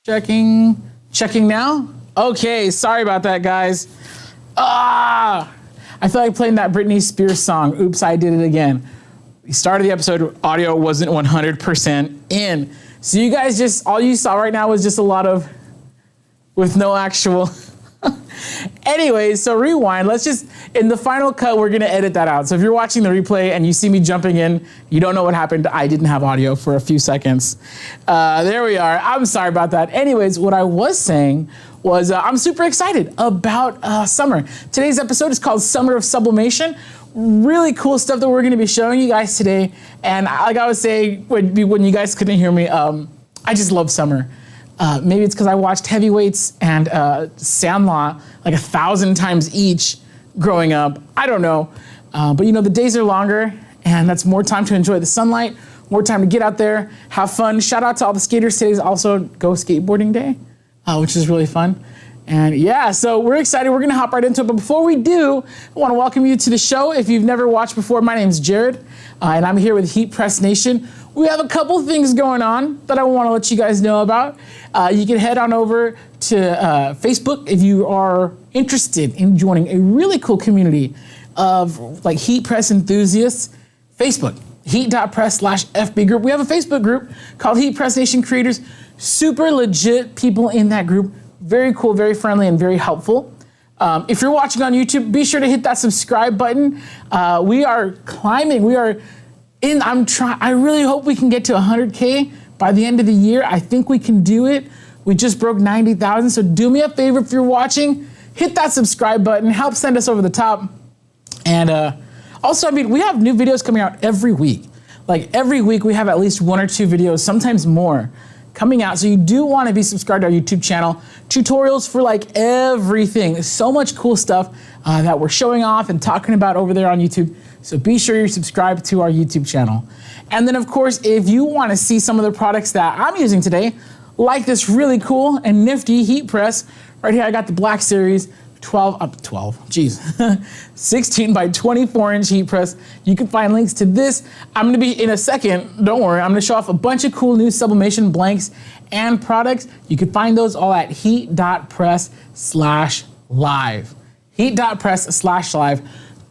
Checking now. Okay, sorry about that, guys. I feel like playing that Britney Spears song, Oops, I Did It Again. We started the episode, audio wasn't 100% in. So you guys all you saw right now was just a lot of, with no actual. Anyways, so rewind. In the final cut, we're gonna edit that out. So if you're watching the replay and you see me jumping in, you don't know what happened. I didn't have audio for a few seconds. There we are. I'm sorry about that. Anyways, what I was saying was I'm super excited about summer. Today's episode is called Summer of Sublimation. Really cool stuff that we're gonna be showing you guys today. And like I was saying, when you guys couldn't hear me, I just love summer. Maybe it's because I watched Heavyweights and Sandlot like 1,000 times each growing up. I don't know. But the days are longer and that's more time to enjoy the sunlight, more time to get out there, have fun. Shout out to all the skaters. Today's also Go Skateboarding Day, which is really fun. And yeah, so we're excited. We're gonna hop right into it. But before we do, I wanna welcome you to the show. If you've never watched before, my name's Jared, and I'm here with Heat Press Nation. We have a couple things going on that I wanna let you guys know about. You can head on over to Facebook if you are interested in joining a really cool community of like heat press enthusiasts. Facebook, heat.press/FB group. We have a Facebook group called Heat Press Nation Creators. Super legit people in that group. Very cool, very friendly, and very helpful. If you're watching on YouTube, be sure to hit that subscribe button. We are climbing. We are in. I really hope we can get to 100K by the end of the year. I think we can do it. We just broke 90,000. So do me a favor if you're watching, hit that subscribe button. Help send us over the top. And also, we have new videos coming out every week. Like every week, we have at least 1 or 2 videos, sometimes more, coming out. So you do want to be subscribed to our YouTube channel. Tutorials for like everything. So much cool stuff that we're showing off and talking about over there on YouTube. So be sure you're subscribed to our YouTube channel. And then of course, if you want to see some of the products that I'm using today, like this really cool and nifty heat press, right here I got the Black Series 16 by 24 inch heat press. You can find links to this. I'm gonna be in a second, don't worry, I'm gonna show off a bunch of cool new sublimation blanks and products. You can find those all at heat.press/live. Heat.press/live.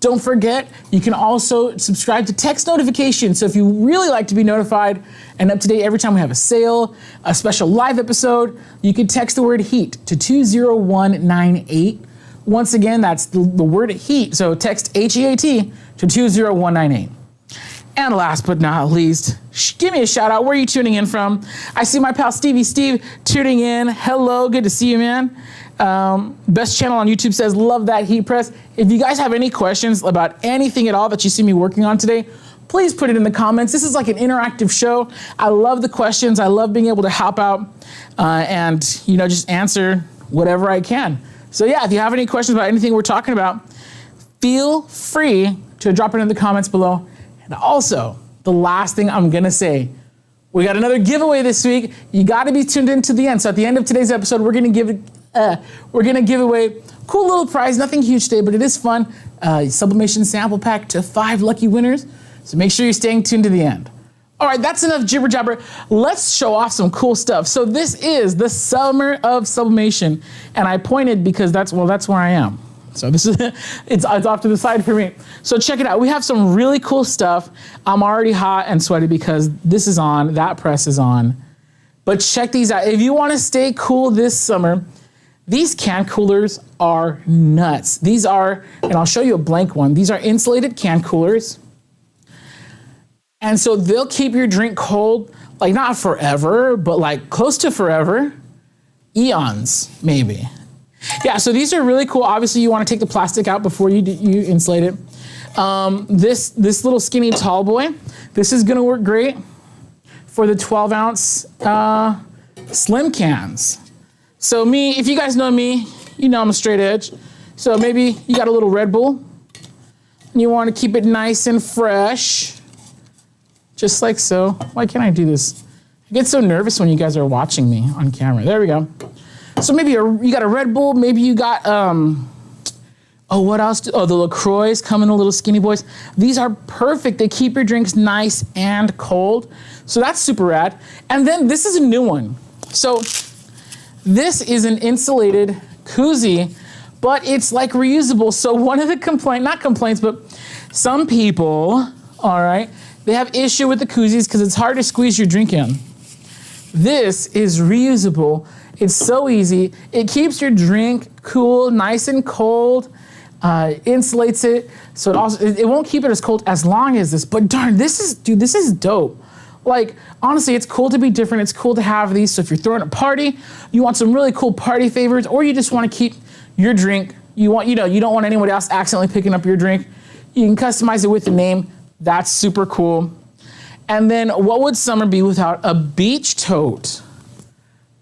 Don't forget, you can also subscribe to text notifications. So if you really like to be notified and up to date every time we have a sale, a special live episode, you can text the word HEAT to 20198. Once again, that's the word HEAT. So text HEAT to 20198. And last but not least, give me a shout out. Where are you tuning in from? I see my pal Steve tuning in. Hello, good to see you, man. Best channel on YouTube says, love that heat press. If you guys have any questions about anything at all that you see me working on today, please put it in the comments. This is like an interactive show. I love the questions. I love being able to help out and just answer whatever I can. So yeah, if you have any questions about anything we're talking about, feel free to drop it in the comments below. And also, the last thing I'm gonna say, we got another giveaway this week. You gotta be tuned in to the end. So at the end of today's episode, we're gonna give away a cool little prize, nothing huge today, but it is fun. Sublimation sample pack to 5 lucky winners. So make sure you're staying tuned to the end. All right, that's enough jibber jabber. Let's show off some cool stuff. So this is the Summer of Sublimation. And I pointed because that's where I am. So this is, it's off to the side for me. So check it out. We have some really cool stuff. I'm already hot and sweaty because this is on, that press is on. But check these out. If you want to stay cool this summer, these can coolers are nuts. These are, and I'll show you a blank one. These are insulated can coolers. And so they'll keep your drink cold, like not forever, but like close to forever. Eons, maybe. Yeah, so these are really cool. Obviously, you want to take the plastic out before you insulate it. This little skinny tall boy, this is going to work great for the 12-ounce slim cans. So me, if you guys know me, you know I'm a straight edge. So maybe you got a little Red Bull, and you want to keep it nice and fresh, just like so. Why can't I do this? I get so nervous when you guys are watching me on camera. There we go. So maybe you got a Red Bull, maybe you got, what else? The LaCroix come in the little skinny boys. These are perfect. They keep your drinks nice and cold. So that's super rad. And then this is a new one. So This is an insulated koozie, but it's like reusable. So one of the not complaints, but some people, all right, they have issue with the koozies because it's hard to squeeze your drink in. This is reusable. It's so easy. It keeps your drink cool, nice and cold, insulates it. So it won't keep it as cold as long as this, but darn, this is dope. Like, honestly, it's cool to be different. It's cool to have these. So if you're throwing a party, you want some really cool party favors, or you just want to keep your drink, you don't want anyone else accidentally picking up your drink. You can customize it with the name. That's super cool. And then what would summer be without a beach tote?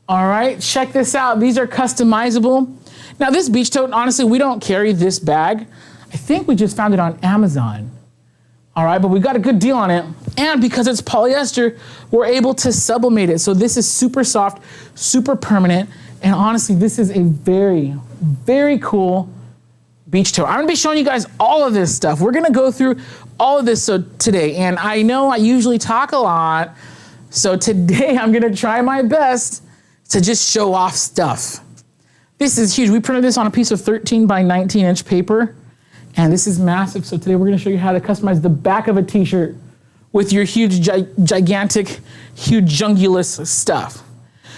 All right, check this out. These are customizable. Now this beach tote, honestly, we don't carry this bag. I think we just found it on Amazon. All right, but we got a good deal on it. And because it's polyester, we're able to sublimate it. So this is super soft, super permanent. And honestly, this is a very, very cool beach tote. I'm gonna be showing you guys all of this stuff. We're gonna go through all of this today. And I know I usually talk a lot. So today I'm gonna try my best to just show off stuff. This is huge. We printed this on a piece of 13 by 19 inch paper. And this is massive. So today we're gonna show you how to customize the back of a t-shirt with your huge, gigantic, huge jungulous stuff.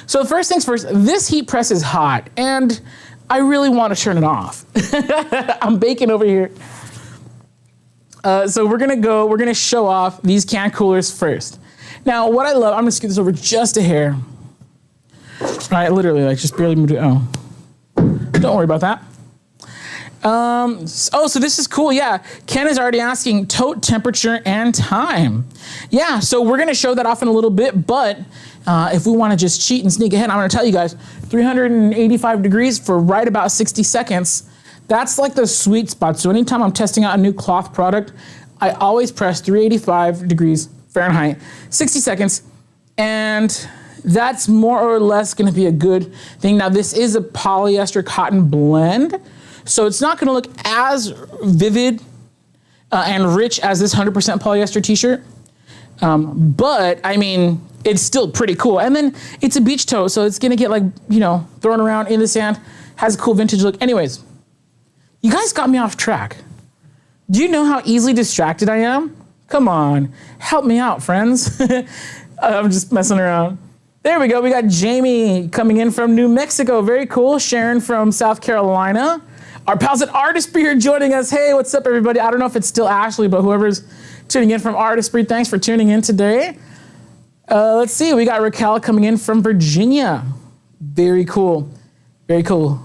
So first things first, this heat press is hot and I really want to turn it off. I'm baking over here. So we're gonna show off these can coolers first. Now what I love, I'm gonna scoot this over just a hair. I literally just barely moved it. Oh, don't worry about that. So this is cool. Yeah, Ken is already asking tote temperature and time. Yeah, so we're gonna show that off in a little bit, but if we wanna just cheat and sneak ahead, I'm gonna tell you guys, 385 degrees for right about 60 seconds. That's like the sweet spot. So anytime I'm testing out a new cloth product, I always press 385 degrees Fahrenheit, 60 seconds, and that's more or less gonna be a good thing. Now this is a polyester cotton blend, so it's not gonna look as vivid and rich as this 100% polyester t-shirt. But I mean, it's still pretty cool. And then it's a beach tote, so it's gonna get thrown around in the sand, has a cool vintage look. Anyways, you guys got me off track. Do you know how easily distracted I am? Come on, help me out, friends. I'm just messing around. There we go, we got Jamie coming in from New Mexico, very cool. Sharon from South Carolina. Our pals at Artistry are joining us. Hey, what's up, everybody? I don't know if it's still Ashley, but whoever's tuning in from Artistry, thanks for tuning in today. Let's see, we got Raquel coming in from Virginia. Very cool, very cool.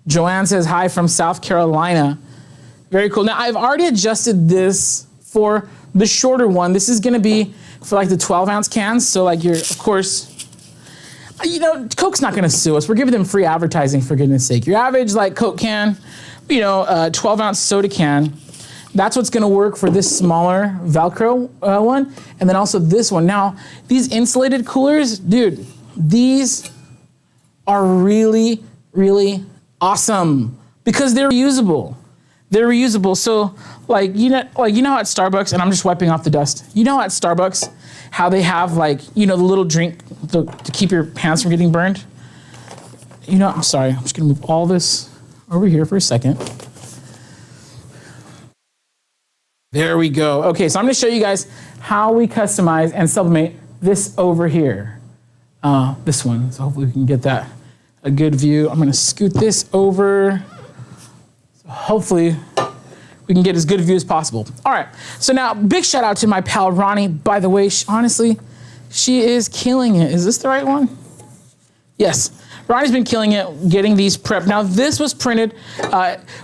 Joanne says hi from South Carolina. Very cool. Now, I've already adjusted this for the shorter one. This is gonna be for like the 12-ounce cans. So like of course, Coke's not gonna sue us. We're giving them free advertising, for goodness sake. Your average like Coke can, 12-ounce soda can, that's what's gonna work for this smaller Velcro one. And then also this one. Now, these insulated coolers, dude, these are really, really awesome because they're reusable. They're reusable. So you know how at Starbucks, and I'm just wiping off the dust. You know at Starbucks, how they have the little drink to keep your hands from getting burned? I'm sorry, I'm just gonna move all this over here for a second. There we go. Okay, so I'm gonna show you guys how we customize and sublimate this over here. This one, so hopefully we can get that a good view. I'm gonna scoot this over. So hopefully we can get as good a view as possible. All right, so now big shout out to my pal Ronnie. By the way, honestly, she is killing it. Is this the right one? Yes, Ronnie's been killing it getting these prepped. Now this was printed,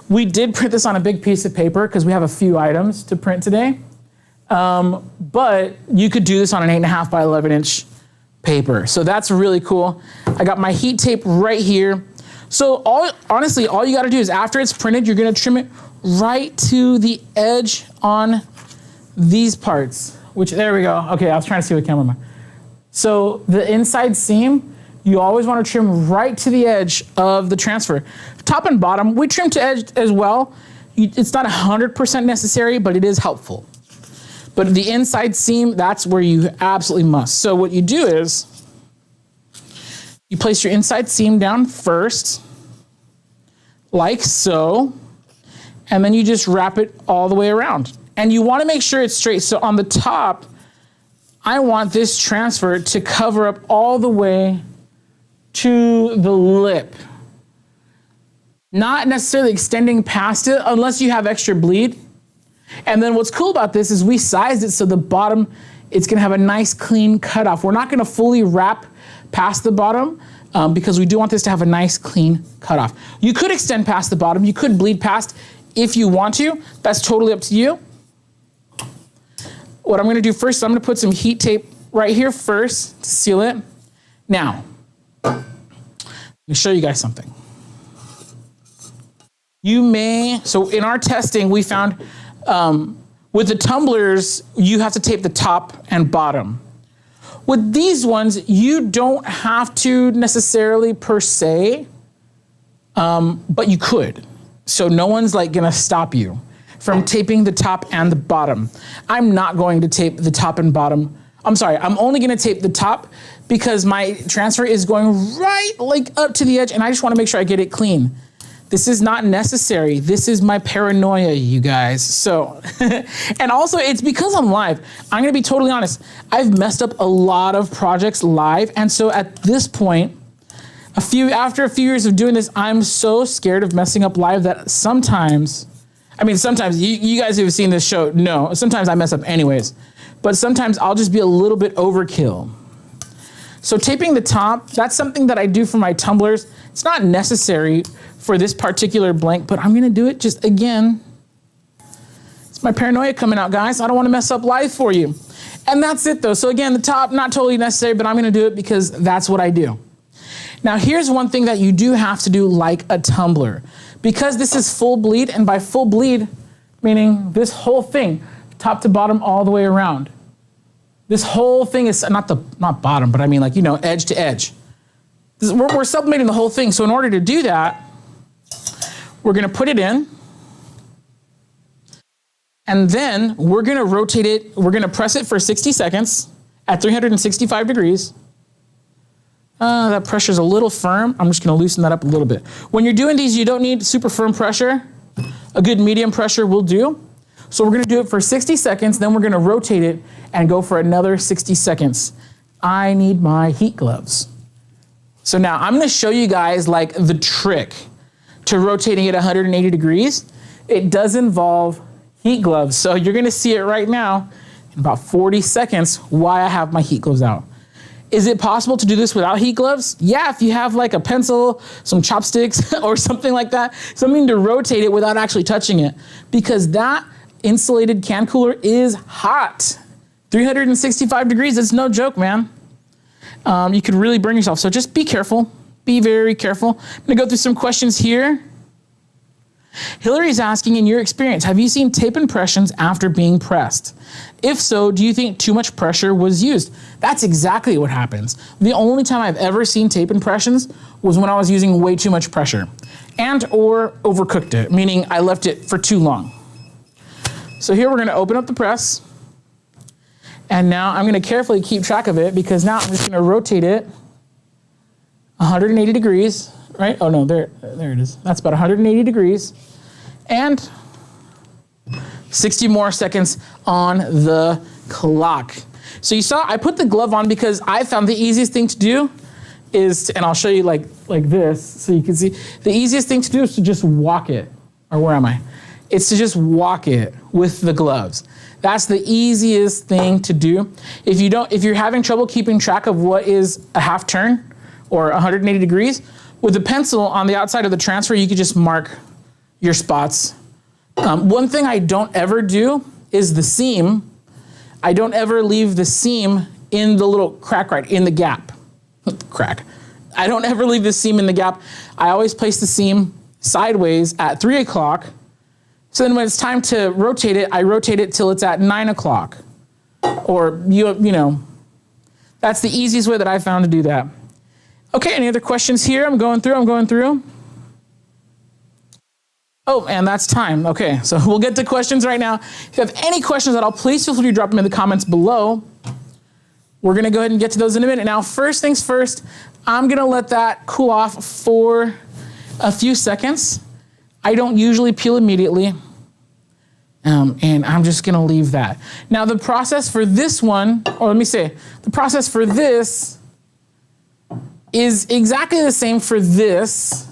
we did print this on a big piece of paper because we have a few items to print today. But you could do this on an 8.5 by 11 inch paper. So that's really cool. I got my heat tape right here. So honestly, all you gotta do is after it's printed, you're gonna trim it right to the edge on these parts, which, there we go. Okay, I was trying to see what camera am I. So the inside seam, you always want to trim right to the edge of the transfer. Top and bottom, we trim to edge as well. It's not 100% necessary, but it is helpful. But the inside seam, that's where you absolutely must. So what you do is, You place your inside seam down first, like so, and then you just wrap it all the way around. And you want to make sure it's straight. So on the top, I want this transfer to cover up all the way to the lip. Not necessarily extending past it unless you have extra bleed. And then what's cool about this is we sized it so the bottom, it's gonna have a nice clean cutoff. We're not gonna fully wrap past the bottom because we do want this to have a nice clean cutoff. You could extend past the bottom, you could bleed past if you want to. That's totally up to you. What I'm gonna do first is I'm gonna put some heat tape right here first to seal it. Now, let me show you guys something. So in our testing, we found with the tumblers, you have to tape the top and bottom. With these ones, you don't have to necessarily per se, but you could. So no one's like gonna stop you from taping the top and the bottom. I'm not going to tape the top and bottom. I'm sorry, I'm only gonna tape the top because my transfer is going right like up to the edge and I just wanna make sure I get it clean. This is not necessary. This is my paranoia, you guys. So, and also it's because I'm live. I'm gonna be totally honest. I've messed up a lot of projects live. And so at this point, after a few years of doing this, I'm so scared of messing up live that sometimes you guys who have seen this show know, sometimes I mess up anyways, but sometimes I'll just be a little bit overkill. So taping the top, that's something that I do for my tumblers. It's not necessary for this particular blank, but I'm gonna do it just again. It's my paranoia coming out, guys. I don't wanna mess up live for you. And that's it though. So again, the top, not totally necessary, but I'm gonna do it because that's what I do. Now here's one thing that you do have to do like a tumbler. Because this is full bleed, and by full bleed, meaning this whole thing, top to bottom all the way around. This whole thing is not bottom, but I mean like, you know, edge to edge. We're sublimating the whole thing. So in order to do that, we're gonna put it in, and then we're gonna rotate it. We're gonna press it for 60 seconds at 365 degrees. That pressure's a little firm. I'm just gonna loosen that up a little bit. When you're doing these, you don't need super firm pressure. A good medium pressure will do. So we're gonna do it for 60 seconds, then we're gonna rotate it and go for another 60 seconds. I need my heat gloves. So now I'm gonna show you guys like the trick to rotating it 180 degrees. It does involve heat gloves. So you're gonna see it right now in about 40 seconds why I have my heat gloves out. Is it possible to do this without heat gloves? Yeah, if you have like a pencil, some chopsticks or something like that, something to rotate it without actually touching it, because that insulated can cooler is hot. 365 degrees, it's no joke, man. You could really burn yourself. So just be careful, be very careful. I'm gonna go through some questions here. Hillary's asking, in your experience, have you seen tape impressions after being pressed? If so, do you think too much pressure was used? That's exactly what happens. The only time I've ever seen tape impressions was when I was using way too much pressure and or overcooked it, meaning I left it for too long. So here we're gonna open up the press, and now I'm gonna carefully keep track of it because now I'm just gonna rotate it 180 degrees, right? Oh no, there it is. That's about 180 degrees. And 60 more seconds on the clock. So you saw I put the glove on because I found the easiest thing to do is, and I'll show you like this so you can see, the easiest thing to do is to just walk it. Or where am I? It's to just walk it with the gloves. That's the easiest thing to do. If you're having trouble keeping track of what is a half turn or 180 degrees, with a pencil on the outside of the transfer, you could just mark your spots. One thing I don't ever do is the seam. I don't ever leave the seam in the little crack right in the gap. Crack. I don't ever leave the seam in the gap. I always place the seam sideways at 3 o'clock. So then when it's time to rotate it, I rotate it till it's at 9 o'clock. Or, you know, that's the easiest way that I found to do that. Okay, any other questions here? I'm going through. Oh, and that's time. Okay, so we'll get to questions right now. If you have any questions at all, please feel free to drop them in the comments below. We're gonna go ahead and get to those in a minute. Now, first things first, I'm gonna let that cool off for a few seconds. I don't usually peel immediately. And I'm just gonna leave that. Now the process for this one, or let me say, the process for this is exactly the same for this,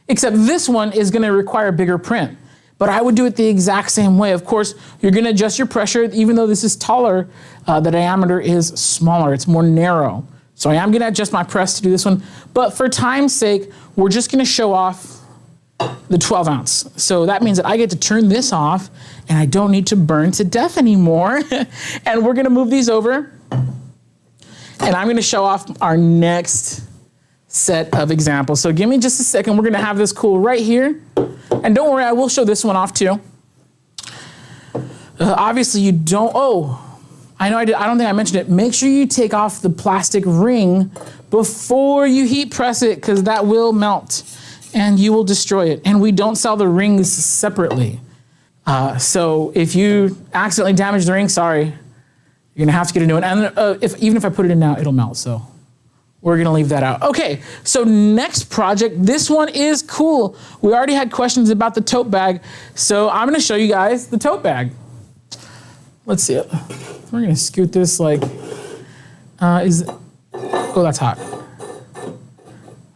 except this one is gonna require bigger print. But I would do it the exact same way. Of course, you're gonna adjust your pressure, even though this is taller, the diameter is smaller, it's more narrow. So I am gonna adjust my press to do this one, but for time's sake, we're just gonna show off the 12 ounce. So that means that I get to turn this off and I don't need to burn to death anymore. And we're gonna move these over and I'm gonna show off our next set of examples. So give me just a second. We're gonna have this cool right here. And don't worry, I will show this one off too. Obviously you don't, I know I don't think I mentioned it. Make sure you take off the plastic ring before you heat press it, because that will melt and you will destroy it. And we don't sell the rings separately. So if you accidentally damage the ring, sorry, you're gonna have to get a new one. And even if I put it in now, it'll melt, so we're gonna leave that out. Okay, so next project, this one is cool. We already had questions about the tote bag, so I'm gonna show you guys the tote bag. Let's see it. We're gonna scoot this like, oh, that's hot.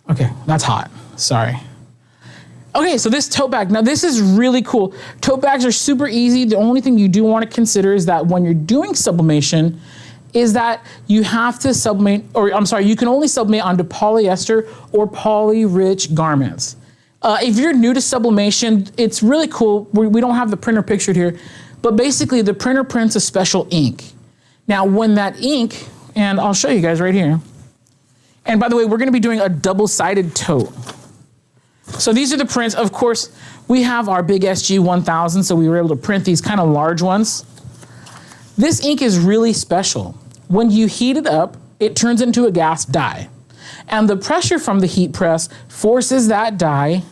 Okay, that's hot, sorry. Okay, so this tote bag, now this is really cool. Tote bags are super easy. The only thing you do want to consider is that when you're doing sublimation, is that you have to sublimate, or I'm sorry, you can only sublimate onto polyester or poly-rich garments. If you're new to sublimation, it's really cool. We don't have the printer pictured here, but basically the printer prints a special ink. Now when that ink, and I'll show you guys right here, and by the way, we're gonna be doing a double-sided tote. So these are the prints. Of course, we have our big SG 1000, so we were able to print these kind of large ones. This ink is really special. When you heat it up, it turns into a gas dye. And the pressure from the heat press forces that dye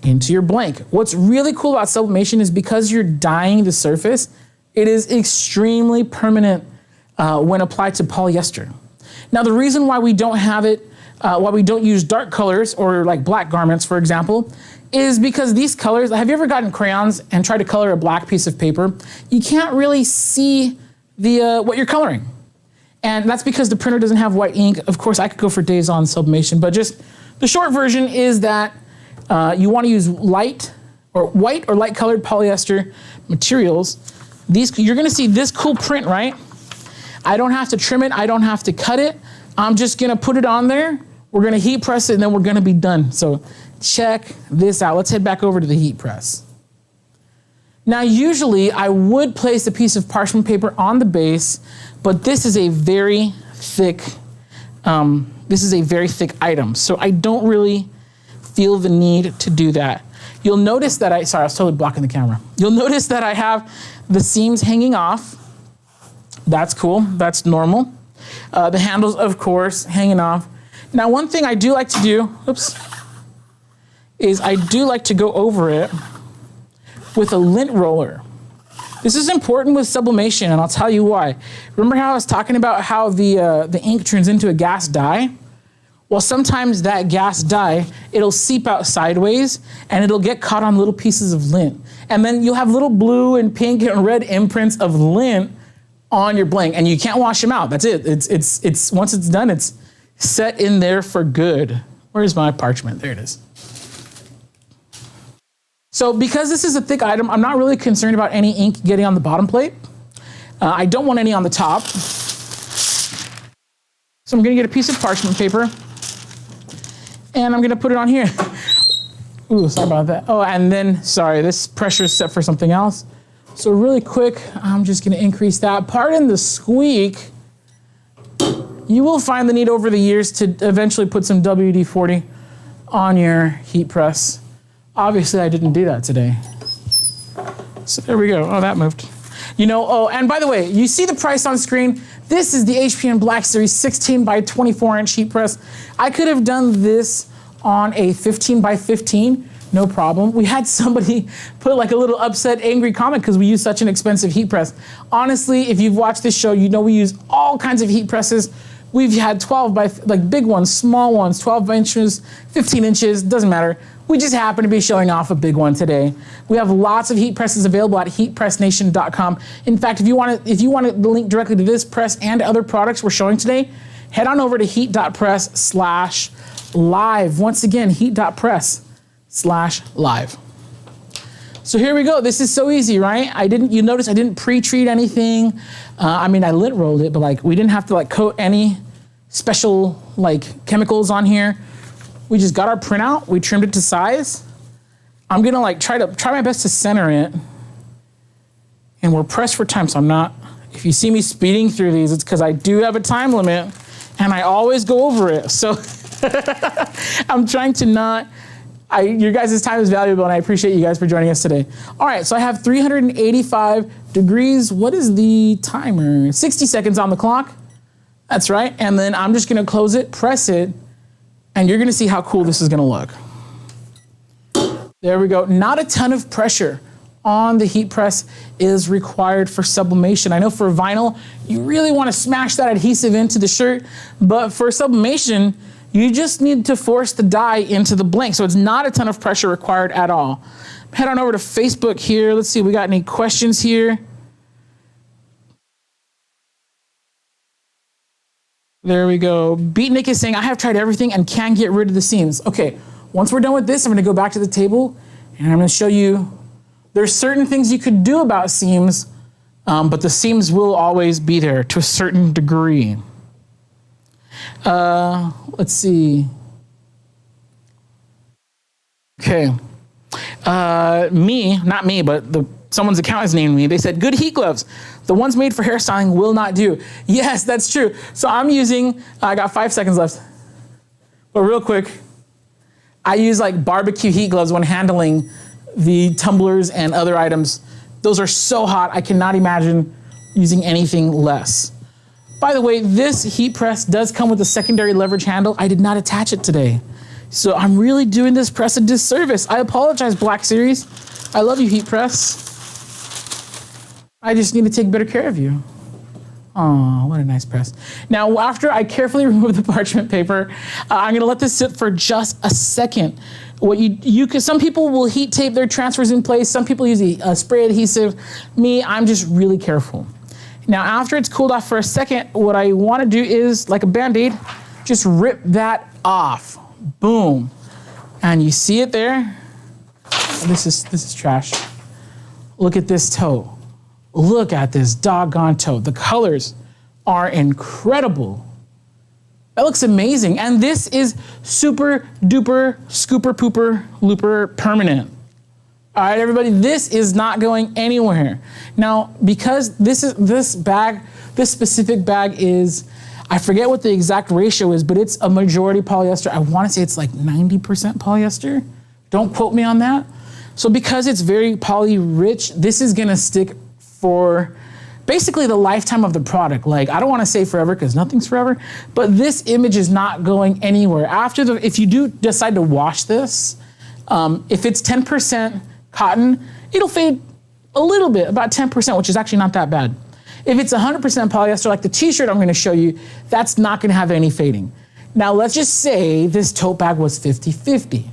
into your blank. What's really cool about sublimation is because you're dyeing the surface, it is extremely permanent when applied to polyester. Now, the reason why we don't have it, why we don't use dark colors or like black garments, for example, is because these colors, have you ever gotten crayons and tried to color a black piece of paper? You can't really see what you're coloring. And that's because the printer doesn't have white ink. Of course, I could go for days on sublimation, but just the short version is that you want to use white or light colored polyester materials. You're gonna see this cool print, right? I don't have to trim it, I don't have to cut it. I'm just gonna put it on there. We're gonna heat press it and then we're gonna be done. So check this out. Let's head back over to the heat press. Now, usually I would place a piece of parchment paper on the base, but this is a very thick, item. So I don't really feel the need to do that. You'll notice that I was totally blocking the camera. You'll notice that I have the seams hanging off. That's cool, that's normal. The handles, of course, hanging off. Now, one thing I do like to do, is I do like to go over it with a lint roller. This is important with sublimation, and I'll tell you why. Remember how I was talking about how the ink turns into a gas dye? Well, sometimes that gas dye, it'll seep out sideways, and it'll get caught on little pieces of lint. And then you'll have little blue and pink and red imprints of lint on your blank, and you can't wash them out. That's it. It's once it's done, it's set in there for good. Where's my parchment? There it is. So because this is a thick item, I'm not really concerned about any ink getting on the bottom plate. I don't want any on the top. So I'm gonna get a piece of parchment paper and I'm gonna put it on here. Ooh, sorry about that. Oh, and then, sorry, this pressure is set for something else. So really quick, I'm just gonna increase that. Pardon the squeak. You will find the need over the years to eventually put some WD-40 on your heat press. Obviously, I didn't do that today. So there we go. Oh, that moved. And by the way, you see the price on screen. This is the HPN Black Series 16 by 24 inch heat press. I could have done this on a 15 by 15 No problem. We had somebody put like a little upset, angry comment because we use such an expensive heat press. Honestly, if you've watched this show, you know we use all kinds of heat presses. We've had 12 by, like big ones, small ones, 12 inches, 15 inches, doesn't matter. We just happen to be showing off a big one today. We have lots of heat presses available at heatpressnation.com. In fact, if you want the link directly to this press and other products we're showing today, head on over to heat.press/live. Once again, heat.press/live. So here we go. This is so easy, right? You notice I didn't pre-treat anything. I mean, I lint rolled it, but like we didn't have to like coat any special like chemicals on here. We just got our printout. We trimmed it to size. I'm gonna like try my best to center it. And we're pressed for time, so if you see me speeding through these, it's because I do have a time limit and I always go over it. So I'm trying to not, your guys' time is valuable and I appreciate you guys for joining us today. All right, so I have 385 degrees. What is the timer? 60 seconds on the clock. That's right. And then I'm just gonna close it, press it, and you're gonna see how cool this is gonna look. There we go. Not a ton of pressure on the heat press is required for sublimation. I know for vinyl, you really wanna smash that adhesive into the shirt, but for sublimation, you just need to force the dye into the blank. So it's not a ton of pressure required at all. Head on over to Facebook here. Let's see, we got any questions here? There we go. Beatnik is saying, I have tried everything and can get rid of the seams. Okay, once we're done with this, I'm gonna go back to the table and I'm gonna show you, there's certain things you could do about seams, but the seams will always be there to a certain degree. Let's see. Okay. Not me, but someone's account has named me. They said, good heat gloves. The ones made for hairstyling will not do. Yes, that's true. So I got 5 seconds left. But real quick, I use like barbecue heat gloves when handling the tumblers and other items. Those are so hot, I cannot imagine using anything less. By the way, this heat press does come with a secondary leverage handle. I did not attach it today. So I'm really doing this press a disservice. I apologize, Black Series. I love you, heat press. I just need to take better care of you. Oh, what a nice press. Now, after I carefully remove the parchment paper, I'm gonna let this sit for just a second. Some people will heat tape their transfers in place. Some people use a spray adhesive. Me, I'm just really careful. Now, after it's cooled off for a second, what I wanna do is, like a Band-Aid, just rip that off. Boom. And you see it there? This is trash. Look at this tote. Look at this doggone tote. The colors are incredible. That looks amazing. And this is super duper scooper pooper looper permanent. All right, everybody, this is not going anywhere. Now, because this specific bag is, I forget what the exact ratio is, but it's a majority polyester. I want to say it's like 90% polyester. Don't quote me on that. So because it's very poly rich, this is gonna stick for basically the lifetime of the product. Like, I don't want to say forever because nothing's forever, but this image is not going anywhere. If you do decide to wash this, if it's 10% cotton, it'll fade a little bit, about 10%, which is actually not that bad. If it's 100% polyester, like the t-shirt I'm gonna show you, that's not gonna have any fading. Now, let's just say this tote bag was 50-50.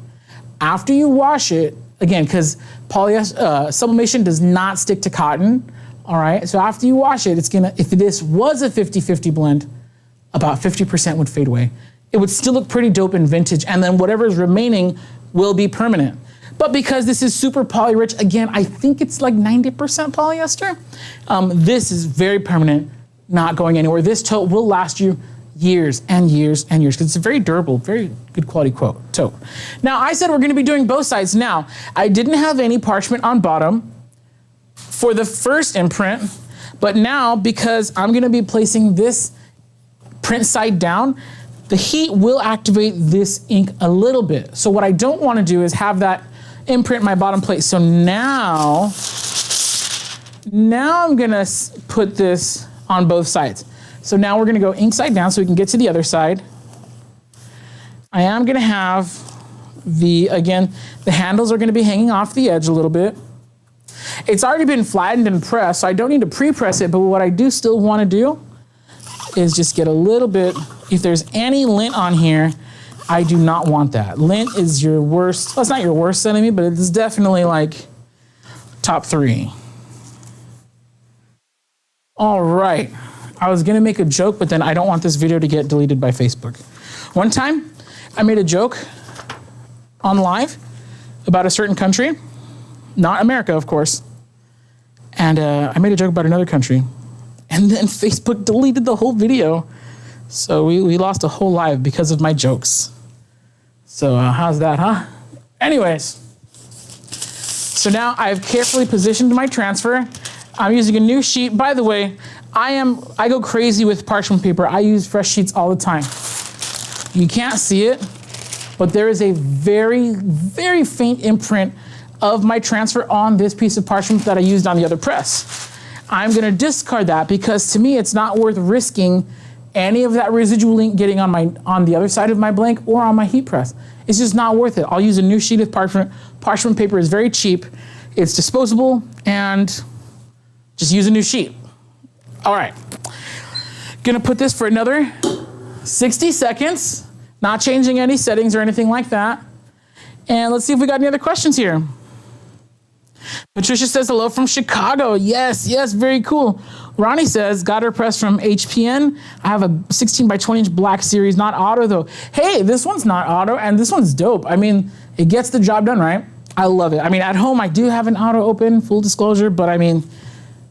After you wash it, again, because sublimation does not stick to cotton, all right? So after you wash it, if this was a 50-50 blend, about 50% would fade away. It would still look pretty dope and vintage, and then whatever is remaining will be permanent. But because this is super poly rich, again, I think it's like 90% polyester, this is very permanent, not going anywhere. This tote will last you years and years and years because it's a very durable, very good quality tote. Now, I said we're gonna be doing both sides. Now, I didn't have any parchment on bottom for the first imprint, but now because I'm gonna be placing this print side down, the heat will activate this ink a little bit. So what I don't wanna do is have that imprint my bottom plate. So now I'm gonna put this on both sides. So now we're gonna go ink side down so we can get to the other side. I am gonna have Again, the handles are gonna be hanging off the edge a little bit. It's already been flattened and pressed, so I don't need to pre-press it, but what I do still wanna do is just get a little bit, if there's any lint on here, I do not want that. Lint is your worst, well, it's not your worst enemy, but it's definitely like top 3. All right, I was gonna make a joke, but then I don't want this video to get deleted by Facebook. One time, I made a joke on live about a certain country, not America, of course, and I made a joke about another country, and then Facebook deleted the whole video. So we lost a whole live because of my jokes. So how's that, huh? Anyways, so now I've carefully positioned my transfer. I'm using a new sheet. By the way, I go crazy with parchment paper. I use fresh sheets all the time. You can't see it, but there is a very, very faint imprint of my transfer on this piece of parchment that I used on the other press. I'm gonna discard that because to me, it's not worth risking any of that residual ink getting on the other side of my blank or on my heat press. It's just not worth it. I'll use a new sheet of parchment. Parchment paper is very cheap. It's disposable, and just use a new sheet. All right, gonna put this for another 60 seconds, not changing any settings or anything like that. And let's see if we got any other questions here. Patricia says hello from Chicago. Yes, very cool. Ronnie says, got her press from HPN. I have a 16 by 20 inch black series, not auto though. Hey, this one's not auto and this one's dope. I mean, it gets the job done, right? I love it. I mean, at home, I do have an auto open, full disclosure, but I mean,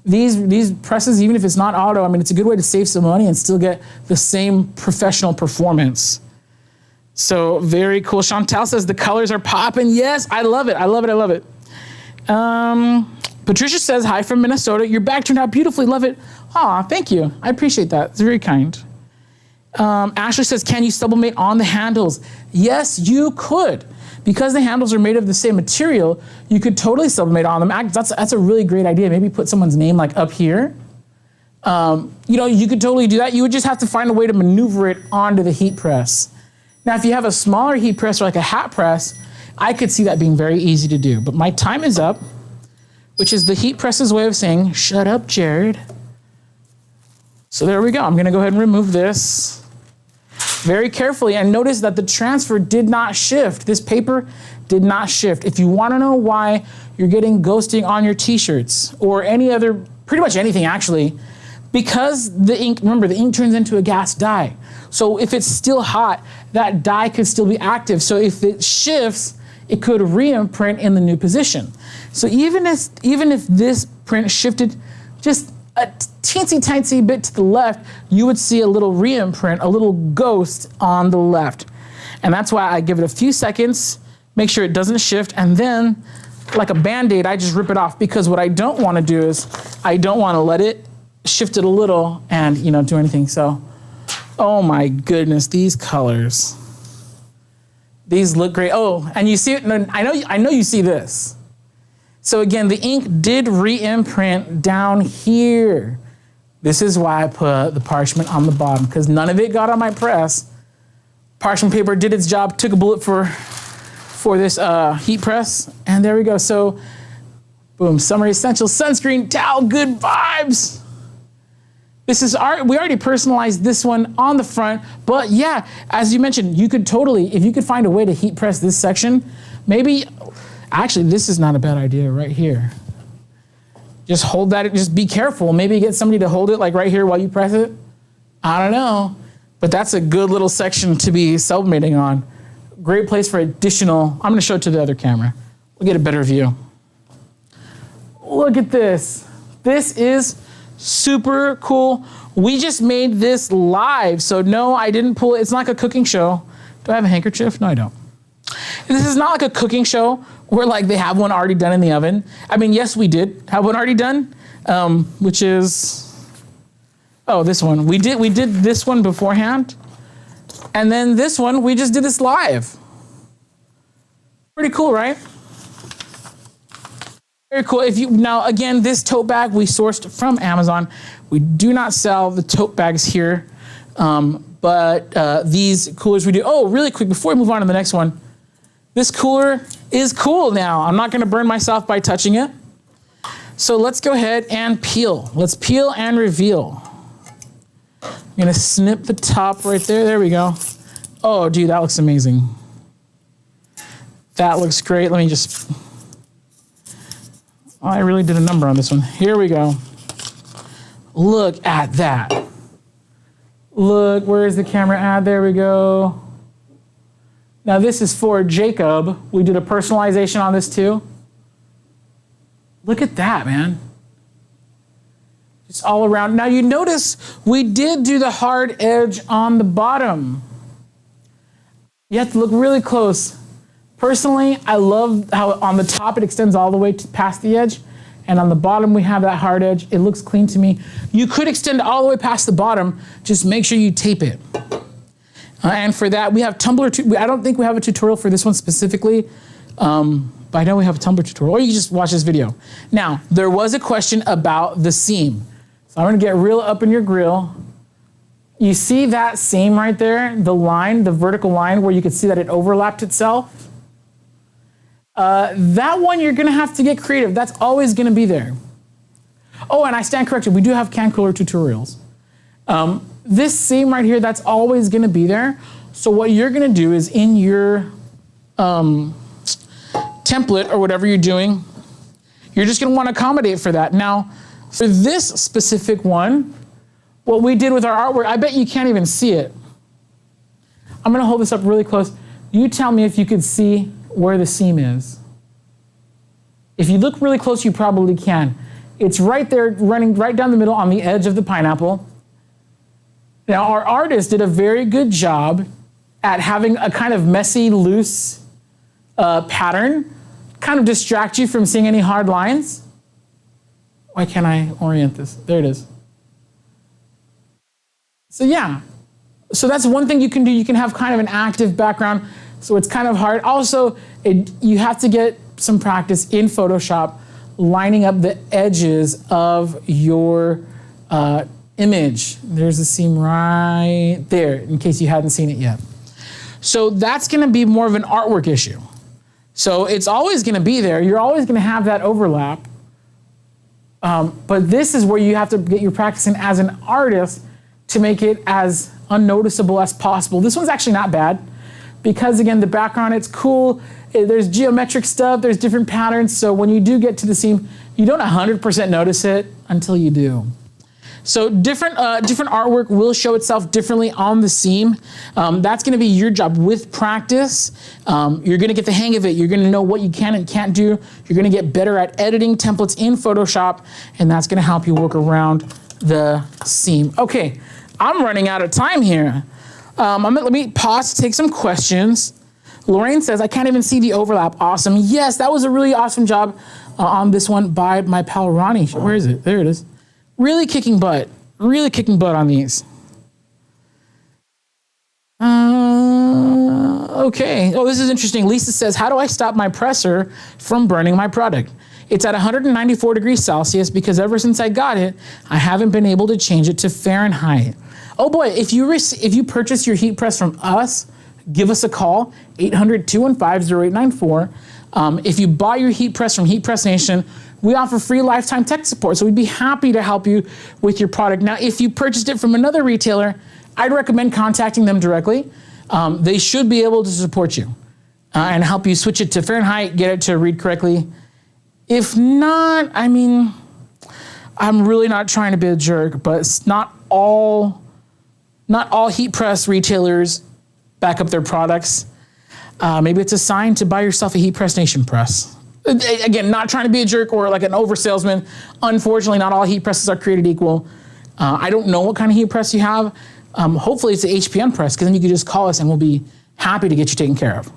these presses, even if it's not auto, I mean, it's a good way to save some money and still get the same professional performance. So very cool. Chantal says the colors are popping. Yes, I love it. I love it. Patricia says, hi from Minnesota. Your bag turned out beautifully. Love it. Aw, thank you. I appreciate that. It's very kind. Ashley says, can you sublimate on the handles? Yes, you could. Because the handles are made of the same material, you could totally sublimate on them. That's a really great idea. Maybe put someone's name like up here. You could totally do that. You would just have to find a way to maneuver it onto the heat press. Now, if you have a smaller heat press or like a hat press, I could see that being very easy to do. But my time is up, which is the heat press's way of saying, shut up, Jared. So there we go. I'm gonna go ahead and remove this very carefully, and notice that the transfer did not shift. This paper did not shift. If you wanna know why you're getting ghosting on your t-shirts or any other, pretty much anything actually, because the ink, remember the ink turns into a gas dye. So if it's still hot, that dye could still be active. So if it shifts, it could re-imprint in the new position. So even if this print shifted just a teensy bit to the left, you would see a little re-imprint, a little ghost on the left. And that's why I give it a few seconds, make sure it doesn't shift, and then like a Band-Aid, I just rip it off, because what I don't wanna do is, I don't wanna let it shift it a little and do anything. So, oh my goodness, these colors. These look great. Oh, and you see it, I know you see this. So again, the ink did re-imprint down here. This is why I put the parchment on the bottom, because none of it got on my press. Parchment paper did its job, took a bullet for this heat press, and there we go. So, boom, Summer Essentials Sunscreen Towel, good vibes. This is we already personalized this one on the front, but yeah, as you mentioned, you could totally, if you could find a way to heat press this section, maybe, actually, this is not a bad idea right here. Just hold that, just be careful. Maybe get somebody to hold it like right here while you press it. I don't know, but that's a good little section to be sublimating on. Great place for additional, I'm gonna show it to the other camera. We'll get a better view. Look at this. This is super cool. We just made this live, so no, I didn't pull it. It's not like a cooking show. Do I have a handkerchief? No, I don't. This is not like a cooking show where like they have one already done in the oven. I mean, yes, we did have one already done, which is, oh, this one. We did this one beforehand, and then this one, we just did this live. Pretty cool, right? Very cool. Now again, this tote bag we sourced from Amazon. We do not sell the tote bags here, but these coolers we do. Oh, really quick, before we move on to the next one, This cooler is cool now. I'm not gonna burn myself by touching it. So let's go ahead and peel. Let's peel and reveal. I'm gonna snip the top right there. There we go. Oh, dude, that looks amazing. That looks great. Let me just, oh, I really did a number on this one. Here we go. Look at that. Look, where's the camera at? There we go. Now this is for Jacob. We did a personalization on this too. Look at that, man. Just all around. Now you notice we did do the hard edge on the bottom. You have to look really close. Personally, I love how on the top it extends all the way past the edge, and on the bottom we have that hard edge. It looks clean to me. You could extend all the way past the bottom, just make sure you tape it. And for that, we have Tumblr. I don't think we have a tutorial for this one specifically, but I know we have a Tumblr tutorial, or you can just watch this video. Now, there was a question about the seam. So I'm gonna get real up in your grill. You see that seam right there, the line, the vertical line where you can see that it overlapped itself? That one you're gonna have to get creative. That's always gonna be there. Oh, and I stand corrected, we do have can cooler tutorials. This seam right here, that's always gonna be there. So what you're gonna do is in your template or whatever you're doing, you're just gonna wanna accommodate for that. Now, for this specific one, what we did with our artwork, I bet you can't even see it. I'm gonna hold this up really close. You tell me if you could see where the seam is. If you look really close, you probably can. It's right there, running right down the middle on the edge of the pineapple. Now, our artist did a very good job at having a kind of messy, loose pattern, kind of distract you from seeing any hard lines. Why can't I orient this? There it is. So yeah, so that's one thing you can do. You can have kind of an active background, so it's kind of hard. Also, you have to get some practice in Photoshop lining up the edges of your image. There's a seam right there, in case you hadn't seen it yet. So that's gonna be more of an artwork issue. So it's always gonna be there. You're always gonna have that overlap. But this is where you have to get your practice in as an artist to make it as unnoticeable as possible. This one's actually not bad because, again, the background, it's cool. There's geometric stuff, there's different patterns. So when you do get to the seam, you don't 100% notice it until you do. So different artwork will show itself differently on the seam. That's gonna be your job with practice. You're gonna get the hang of it. You're gonna know what you can and can't do. You're gonna get better at editing templates in Photoshop, and that's gonna help you work around the seam. Okay, I'm running out of time here. Let me pause to take some questions. Lorraine says, I can't even see the overlap. Awesome. Yes, that was a really awesome job on this one by my pal Ronnie. Where is it? There it is. Really kicking butt on these. Okay, oh, this is interesting. Lisa says, how do I stop my presser from burning my product? It's at 194 degrees Celsius because ever since I got it, I haven't been able to change it to Fahrenheit. Oh boy, if you purchase your heat press from us, give us a call, 800-215-0894. If you buy your heat press from Heat Press Nation, we offer free lifetime tech support, so we'd be happy to help you with your product. Now, if you purchased it from another retailer, I'd recommend contacting them directly. They should be able to support you and help you switch it to Fahrenheit, get it to read correctly. If not, I mean, I'm really not trying to be a jerk, but it's not all heat press retailers back up their products. Maybe it's a sign to buy yourself a Heat Press Nation press. Again, not trying to be a jerk or like an over salesman. Unfortunately, not all heat presses are created equal. I don't know what kind of heat press you have. Hopefully it's an HPN press, because then you can just call us and we'll be happy to get you taken care of.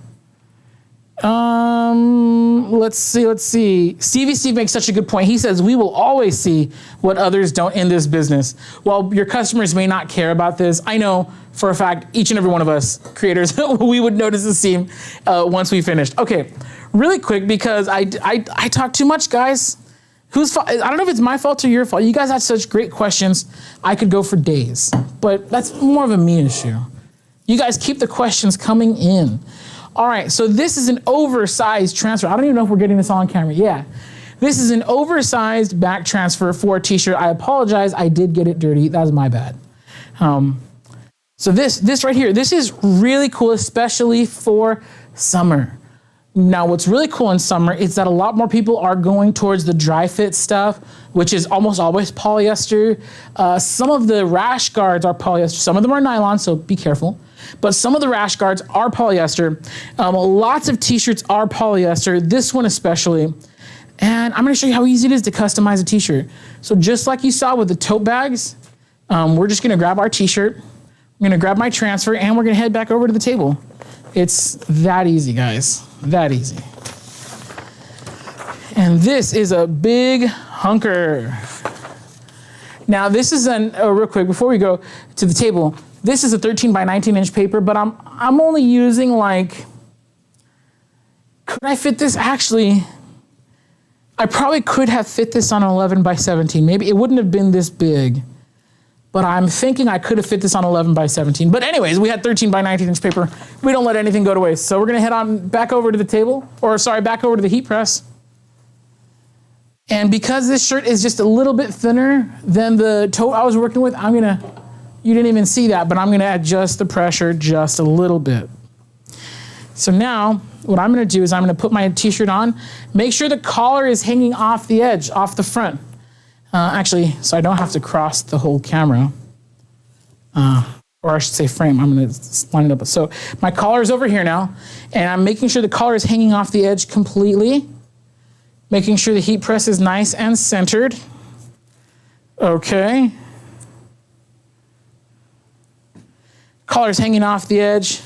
Let's see. Steve makes such a good point. He says, we will always see what others don't in this business. While your customers may not care about this, I know for a fact, each and every one of us creators, we would notice the seam once we finished. Okay, really quick, because I talk too much, guys. Whose fault? I don't know if it's my fault or your fault. You guys had such great questions. I could go for days, but that's more of a me issue. You guys keep the questions coming in. All right, so this is an oversized transfer. I don't even know if we're getting this on camera. Yeah. This is an oversized back transfer for a t-shirt. I apologize, I did get it dirty. That was my bad. So this right here, this is really cool, especially for summer. Now, what's really cool in summer is that a lot more people are going towards the dry fit stuff, which is almost always polyester. Some of the rash guards are polyester. Some of them are nylon, so be careful. But some of the rash guards are polyester. Lots of t-shirts are polyester, this one especially. And I'm gonna show you how easy it is to customize a t-shirt. So just like you saw with the tote bags, we're just gonna grab our t-shirt, I'm gonna grab my transfer, and we're gonna head back over to the table. It's that easy, guys, that easy. And this is a big hunker. Now this is real quick, before we go to the table, this is a 13 by 19 inch paper, but I'm only using like, could I fit this? Actually, I probably could have fit this on an 11 by 17. Maybe it wouldn't have been this big, but I'm thinking I could have fit this on 11 by 17. But anyways, we had 13 by 19 inch paper. We don't let anything go to waste. So we're gonna head on back over to the table, or sorry, back over to the heat press. And because this shirt is just a little bit thinner than the tote I was working with, you didn't even see that, but I'm gonna adjust the pressure just a little bit. So now, what I'm gonna do is I'm gonna put my t-shirt on, make sure the collar is hanging off the edge, off the front. Actually, so I don't have to cross the whole camera. Or I should say frame, I'm gonna line it up. So my collar is over here now, and I'm making sure the collar is hanging off the edge completely, making sure the heat press is nice and centered. Okay. Collar's hanging off the edge.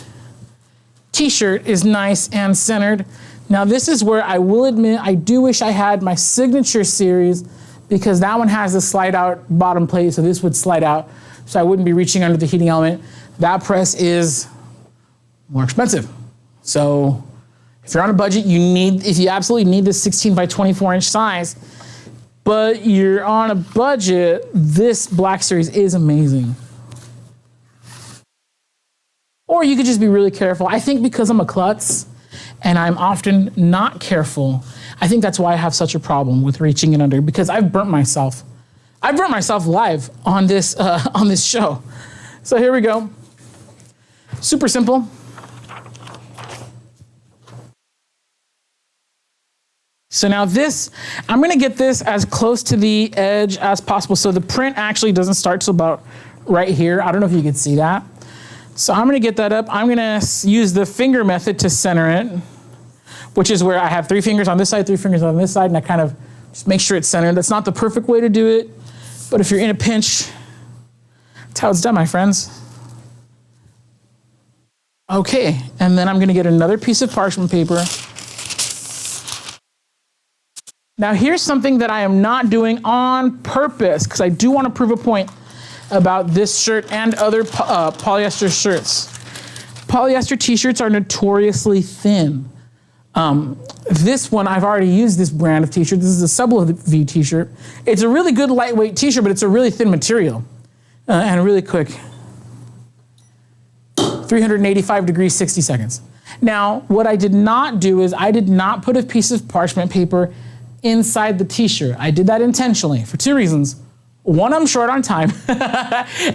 T-shirt is nice and centered. Now this is where I will admit I do wish I had my signature series, because that one has the slide out bottom plate, so this would slide out, so I wouldn't be reaching under the heating element. That press is more expensive. So if you're on a budget, if you absolutely need this 16 by 24 inch size, but you're on a budget, this Black Series is amazing. Or you could just be really careful. I think because I'm a klutz and I'm often not careful, I think that's why I have such a problem with reaching it under, because I've burnt myself. I've burnt myself live on this show. So here we go. Super simple. So now this, I'm gonna get this as close to the edge as possible. So the print actually doesn't start till about right here. I don't know if you can see that. So I'm gonna get that up. I'm gonna use the finger method to center it, which is where I have 3 fingers on this side, 3 fingers on this side, and I kind of just make sure it's centered. That's not the perfect way to do it, but if you're in a pinch, that's how it's done, my friends. Okay, and then I'm gonna get another piece of parchment paper. Now here's something that I am not doing on purpose, because I do want to prove a point about this shirt and other polyester shirts. Polyester t-shirts are notoriously thin. This one, I've already used this brand of t-shirt. This is a Sublimate t-shirt. It's a really good lightweight t-shirt, but it's a really thin material. And really quick. 385 degrees, 60 seconds. Now, what I did not do is I did not put a piece of parchment paper inside the t-shirt. I did that intentionally for 2 reasons. 1, I'm short on time,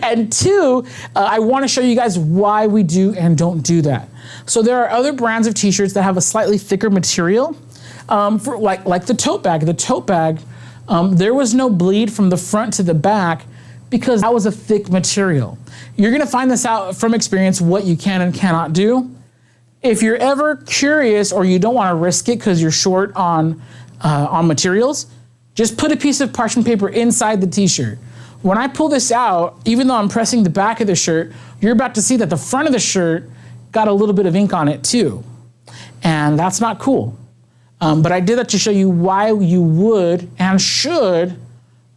and 2, I want to show you guys why we do and don't do that. So there are other brands of t-shirts that have a slightly thicker material, for like the tote bag. The tote bag, there was no bleed from the front to the back because that was a thick material. You're gonna find this out from experience what you can and cannot do. If you're ever curious or you don't want to risk it because you're short on materials, just put a piece of parchment paper inside the t-shirt. When I pull this out, even though I'm pressing the back of the shirt, you're about to see that the front of the shirt got a little bit of ink on it too. And that's not cool. But I did that to show you why you would and should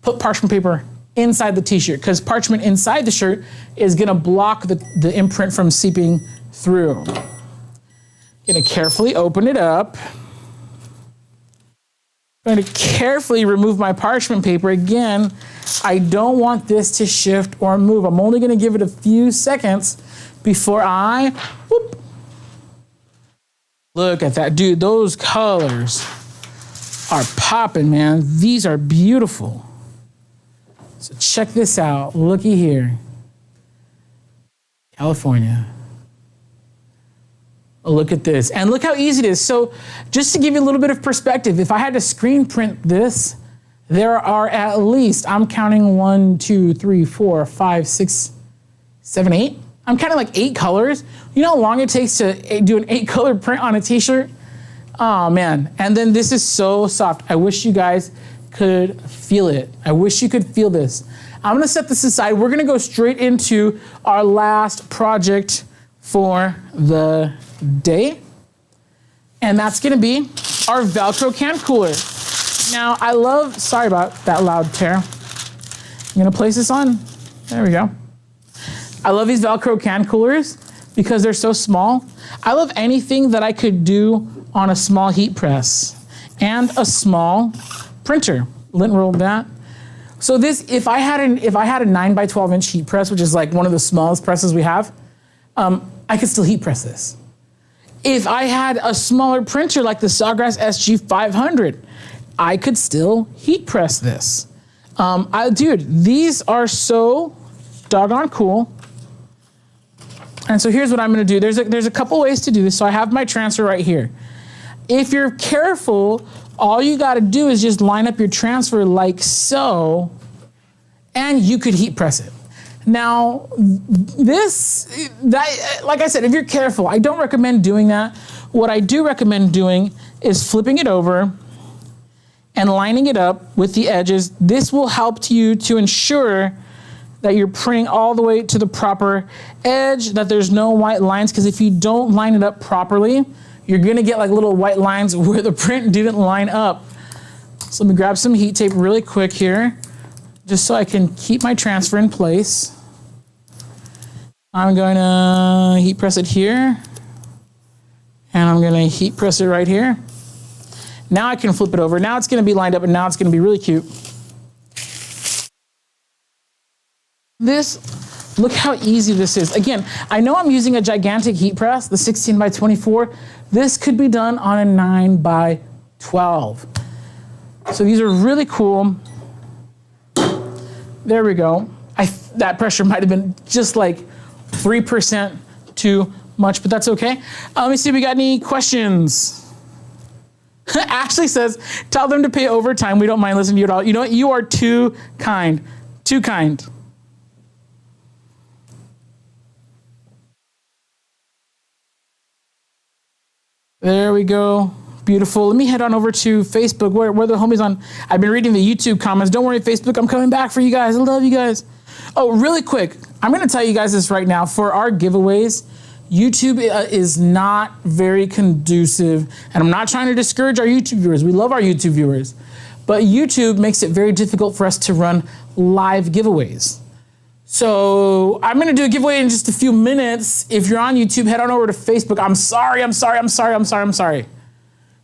put parchment paper inside the t-shirt, because parchment inside the shirt is gonna block the imprint from seeping through. Gonna carefully open it up. I'm going to carefully remove my parchment paper. Again, I don't want this to shift or move. I'm only going to give it a few seconds before I whoop, Look at that, dude. Those colors are popping, man. These are beautiful. So check this out. Looky here. California. Look at this. And look how easy it is. So just to give you a little bit of perspective, if I had to screen print this, there are at least, I'm counting 1, 2, 3, 4, 5, 6, 7, 8. I'm counting like 8 colors. You know how long it takes to do an 8-color print on a t-shirt? Oh man. And then this is so soft. I wish you guys could feel it. I wish you could feel this. I'm gonna set this aside. We're gonna go straight into our last project for the day. And that's gonna be our Velcro can cooler. Now I love, sorry about that loud tear. I'm gonna place this on, there we go. I love these Velcro can coolers because they're so small. I love anything that I could do on a small heat press and a small printer. Lint rolled that. So this, if I had a 9 by 12 inch heat press, which is like one of the smallest presses we have, I could still heat press this. If I had a smaller printer like the Sawgrass SG500, I could still heat press this. Dude, these are so doggone cool. And so here's what I'm gonna do. There's a couple ways to do this. So I have my transfer right here. If you're careful, all you gotta do is just line up your transfer like so, and you could heat press it. Now, like I said, if you're careful, I don't recommend doing that. What I do recommend doing is flipping it over and lining it up with the edges. This will help you to ensure that you're printing all the way to the proper edge, that there's no white lines, because if you don't line it up properly, you're gonna get like little white lines where the print didn't line up. So let me grab some heat tape really quick here, just so I can keep my transfer in place. I'm gonna heat press it here, and I'm gonna heat press it right here. Now I can flip it over. Now it's gonna be lined up, and now it's gonna be really cute. Look how easy this is. Again, I know I'm using a gigantic heat press, the 16 by 24. This could be done on a 9 by 12. So these are really cool. There we go. That pressure might have been just like 3% too much, but that's okay. Let me see if we got any questions. Ashley says, tell them to pay overtime. We don't mind listening to you at all. You know what? You are too kind. Too kind. There we go. Beautiful. Let me head on over to Facebook where the homies on. I've been reading the YouTube comments. Don't worry, Facebook. I'm coming back for you guys. I love you guys. Oh, really quick. I'm going to tell you guys this right now. For our giveaways, YouTube is not very conducive. And I'm not trying to discourage our YouTube viewers. We love our YouTube viewers. But YouTube makes it very difficult for us to run live giveaways. So I'm gonna do a giveaway in just a few minutes. If you're on YouTube, head on over to Facebook. I'm sorry.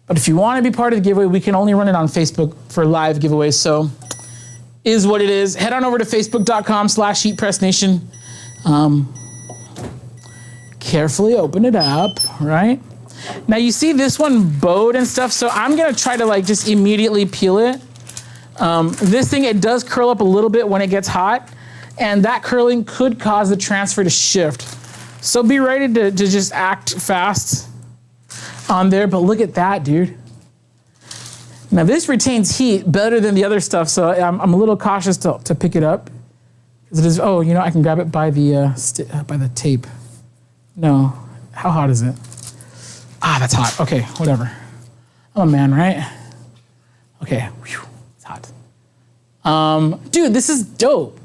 But if you wanna be part of the giveaway, we can only run it on Facebook for live giveaways. So is what it is. Head on over to facebook.com/heatpressnation. Carefully open it up, right? Now you see this one bowed and stuff. So I'm gonna try to like just immediately peel it. This thing, it does curl up a little bit when it gets hot. And that curling could cause the transfer to shift. So be ready to just act fast on there, but look at that, dude. Now this retains heat better than the other stuff, so I'm a little cautious to pick it up. Because it is, oh, you know, I can grab it by the tape. No, how hot is it? Ah, that's hot, okay, whatever. I'm a man, right? Okay, whew, it's hot. Dude, this is dope.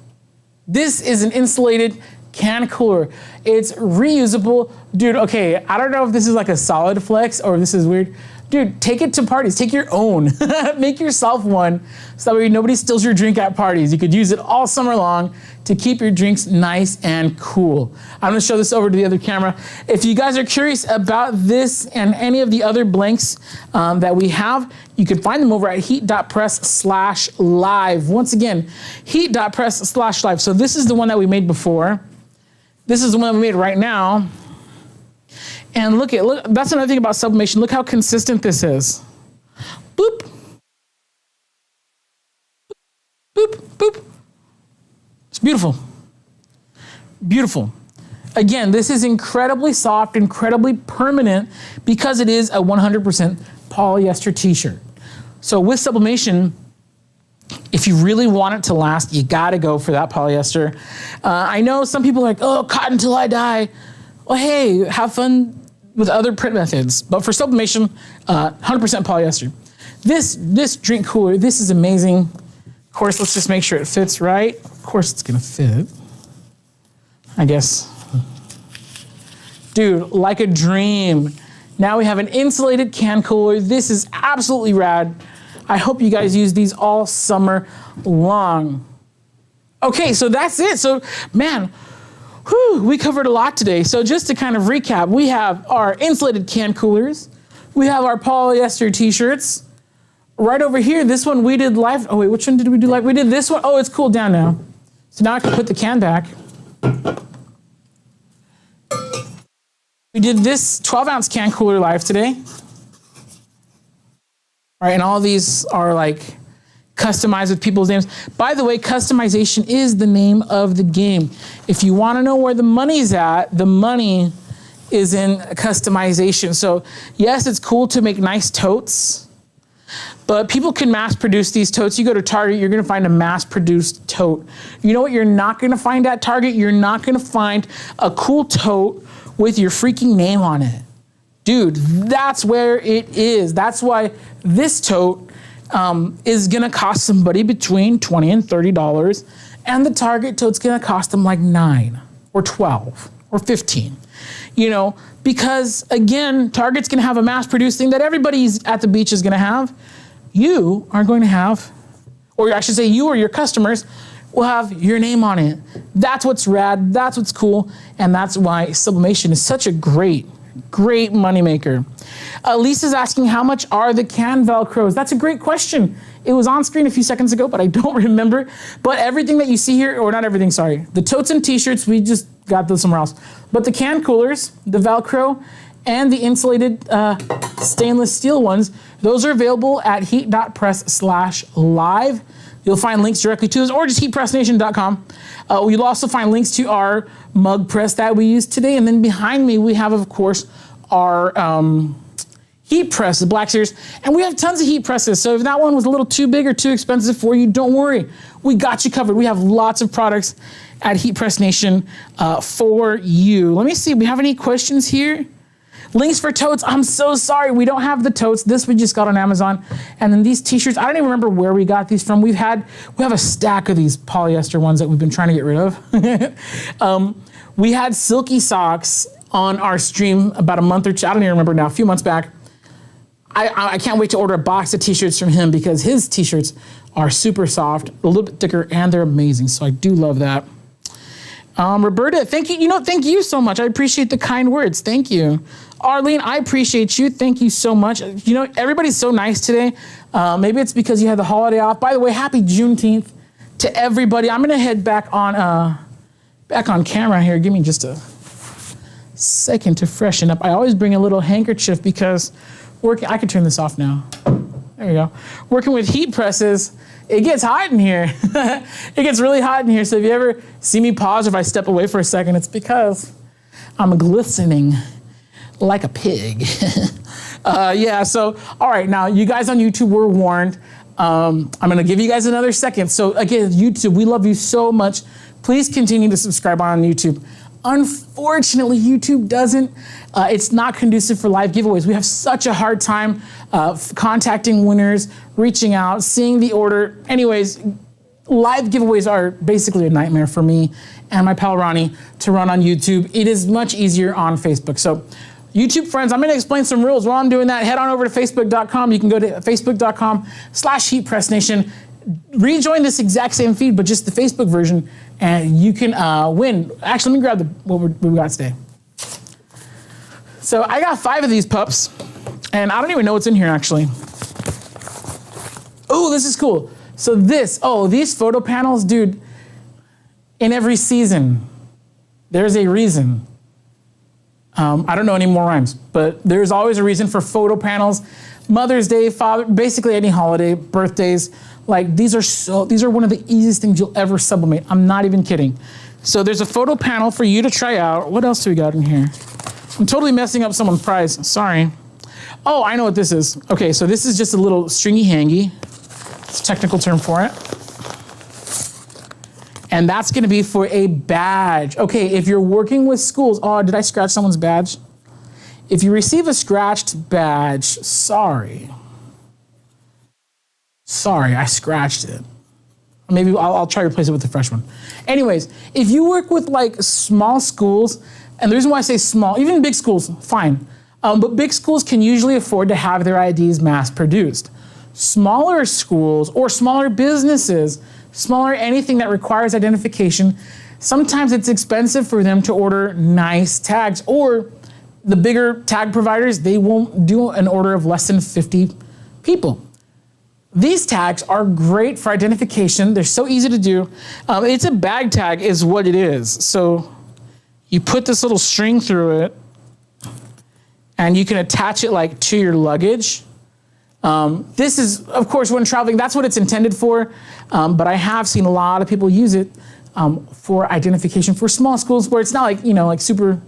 This is an insulated can cooler. It's reusable. Dude, okay, I don't know if this is like a solid flex or if this is weird. Dude, take it to parties. Take your own. Make yourself one so that way nobody steals your drink at parties. You could use it all summer long to keep your drinks nice and cool. I'm gonna show this over to the other camera. If you guys are curious about this and any of the other blanks that we have, you can find them over at heat.press/live. Once again, heat.press/live. So this is the one that we made before. This is the one that we made right now. And look, that's another thing about sublimation. Look how consistent this is. Boop. Boop, boop. It's beautiful. Beautiful. Again, this is incredibly soft, incredibly permanent because it is a 100% polyester t-shirt. So with sublimation, if you really want it to last, you gotta go for that polyester. I know some people are like, oh, cotton till I die. Well, hey, have fun with other print methods. But for sublimation, 100% polyester. This drink cooler, this is amazing. Of course, let's just make sure it fits right. Of course it's gonna fit, I guess. Dude, like a dream. Now we have an insulated can cooler. This is absolutely rad. I hope you guys use these all summer long. Okay, so that's it. So, man, we covered a lot today. So just to kind of recap, we have our insulated can coolers. We have our polyester t-shirts. Right over here, this one we did live. Oh wait, which one did we do live? We did this one. Oh, it's cooled down now. So now I can put the can back. We did this 12-ounce can cooler live today. All right, and all these are like customized with people's names. By the way, customization is the name of the game. If you want to know where the money's at, the money is in customization. So yes, it's cool to make nice totes, but people can mass produce these totes. You go to Target, you're gonna find a mass produced tote. You know what you're not gonna find at Target? You're not gonna find a cool tote with your freaking name on it. Dude, that's where it is. That's why this tote is gonna cost somebody between $20 and $30, and the Target tote's gonna cost them like $9 or $12 or $15. You know, because again, Target's gonna have a mass-produced thing that everybody's at the beach is gonna have. You are going to have, or I should say you or your customers will have your name on it. That's what's rad, that's what's cool, and that's why sublimation is such a great moneymaker. Lisa's asking, how much are the can Velcros? That's a great question. It was on screen a few seconds ago, but I don't remember. But everything that you see here, or not everything, sorry. The totes and t-shirts, we just got those somewhere else. But the can coolers, the Velcro, and the insulated stainless steel ones, those are available at heat.press/live. You'll find links directly to those, or just heatpressnation.com. You'll also find links to our mug press that we used today. And then behind me, we have, of course, our heat press, the Black Series. And we have tons of heat presses. So if that one was a little too big or too expensive for you, don't worry. We got you covered. We have lots of products at Heat Press Nation for you. Let me see, we have any questions here? Links for totes, I'm so sorry, we don't have the totes. This we just got on Amazon. And then these t-shirts, I don't even remember where we got these from. We have a stack of these polyester ones that we've been trying to get rid of. We had silky socks on our stream about a month or two, I don't even remember now, a few months back. I can't wait to order a box of t-shirts from him because his t-shirts are super soft, a little bit thicker, and they're amazing. So I do love that. Roberta, thank you. Thank you so much. I appreciate the kind words. Thank you. Arlene, I appreciate you. Thank you so much. You know, everybody's so nice today. Maybe it's because you had the holiday off. By the way, happy Juneteenth to everybody. I'm gonna head back on camera here. Give me just a second to freshen up. I always bring a little handkerchief because I can turn this off now. There we go. Working with heat presses, it gets hot in here. It gets really hot in here. So if you ever see me pause or if I step away for a second, it's because I'm glistening like a pig. Yeah, so, all right, now you guys on YouTube were warned. I'm gonna give you guys another second. So again, YouTube, we love you so much. Please continue to subscribe on YouTube. Unfortunately, YouTube doesn't, it's not conducive for live giveaways. We have such a hard time contacting winners, reaching out, seeing the order. Anyways, live giveaways are basically a nightmare for me and my pal Ronnie to run on YouTube. It is much easier on Facebook. So YouTube friends, I'm gonna explain some rules. While I'm doing that, head on over to facebook.com. You can go to facebook.com/heatpressnation. Rejoin this exact same feed, but just the Facebook version, and you can win. Actually, let me grab what we got today. So I got 5 of these pups, and I don't even know what's in here actually. Oh, this is cool. So these photo panels, dude, in every season, there's a reason. I don't know any more rhymes, but there's always a reason for photo panels. Mother's Day, basically any holiday, birthdays. Like these are one of the easiest things you'll ever sublimate. I'm not even kidding. So there's a photo panel for you to try out. What else do we got in here? I'm totally messing up someone's prize. Sorry. Oh, I know what this is. Okay, so this is just a little stringy hangy. It's a technical term for it. And that's gonna be for a badge. Okay, if you're working with schools, oh, did I scratch someone's badge? If you receive a scratched badge, sorry. Sorry, I scratched it. Maybe I'll try to replace it with a fresh one. Anyways, if you work with like small schools, and the reason why I say small, even big schools, fine. But big schools can usually afford to have their IDs mass produced. Smaller schools or smaller businesses, smaller anything that requires identification, sometimes it's expensive for them to order nice tags, or the bigger tag providers, they won't do an order of less than 50 people. These tags are great for identification. They're so easy to do. It's a bag tag is what it is. So you put this little string through it and you can attach it like to your luggage. This is, of course, when traveling, that's what it's intended for. But I have seen a lot of people use it for identification for small schools where it's not like, like super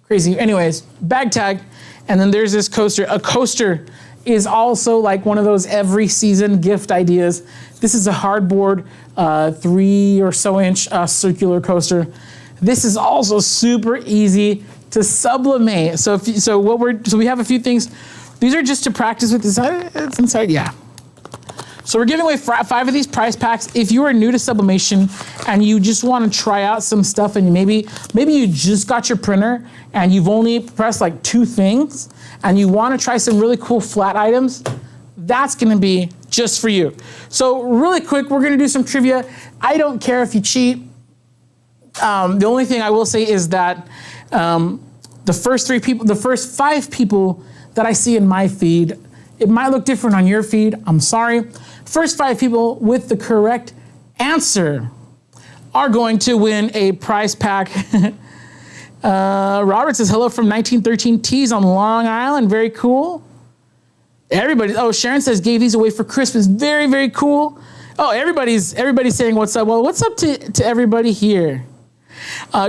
crazy. Anyways, bag tag. And then there's this coaster. A coaster is also like one of those every season gift ideas. This is a hardboard 3 or so inch circular coaster. This is also super easy to sublimate. So we have a few things. These are just to practice with. It's inside, yeah. So we're giving away 5 of these prize packs. If you are new to sublimation and you just want to try out some stuff, and maybe you just got your printer and you've only pressed like 2 things, and you want to try some really cool flat items, that's going to be just for you. So really quick, we're going to do some trivia. I don't care if you cheat. The only thing I will say is that the first 5 people that I see in my feed, it might look different on your feed. I'm sorry. First 5 people with the correct answer are going to win a prize pack. Robert says, hello from 1913 Tees on Long Island. Very cool. Sharon says, gave these away for Christmas. Very, very cool. Oh, everybody's saying what's up. Well, what's up to everybody here?